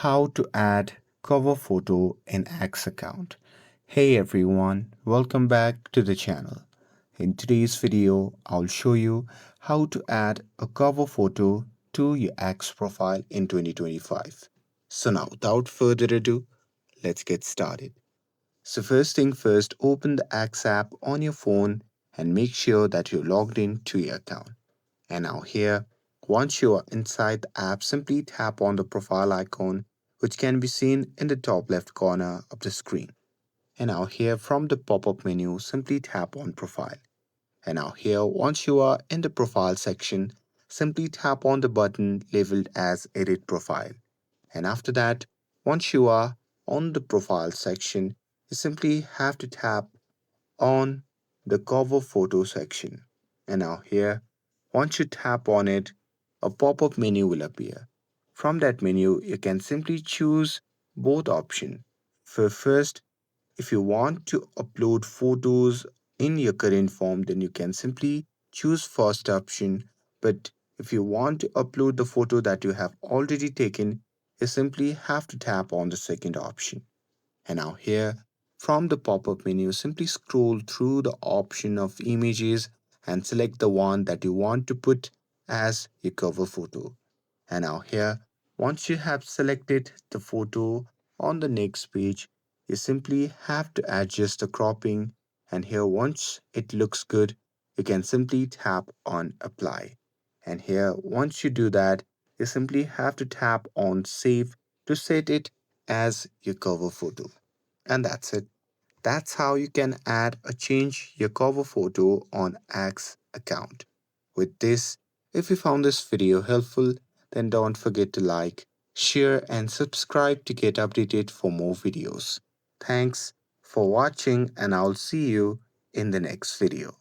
How to add cover photo in Axe account. Hey everyone, welcome back to the channel. In today's video, I'll show you how to add a cover photo to your Axe profile in 2025. So now, without further ado, let's get started. So first thing first, open the Axe app on your phone and make sure that you're logged in to your account. And now here, once you are inside the app, simply tap on the profile icon, which can be seen in the top left corner of the screen. And now here from the pop-up menu, simply tap on profile. And now here, once you are in the profile section, simply tap on the button labeled as edit profile. And after that, once you are on the profile section, you simply have to tap on the cover photo section. And now here, once you tap on it, a pop-up menu will appear. From that menu, you can simply choose both options. For first, if you want to upload photos in your current form, then you can simply choose first option. But if you want to upload the photo that you have already taken, you simply have to tap on the second option. And now here, from the pop-up menu, simply scroll through the option of images and select the one that you want to put as your cover photo. And now here, once you have selected the photo on the next page, you simply have to adjust the cropping. And here, once it looks good, you can simply tap on apply. And here, once you do that, you simply have to tap on save to set it as your cover photo. And that's it. That's how you can add or change your cover photo on Axe account. With this, if you found this video helpful, then don't forget to like, share and subscribe to get updated for more videos. Thanks for watching and I'll see you in the next video.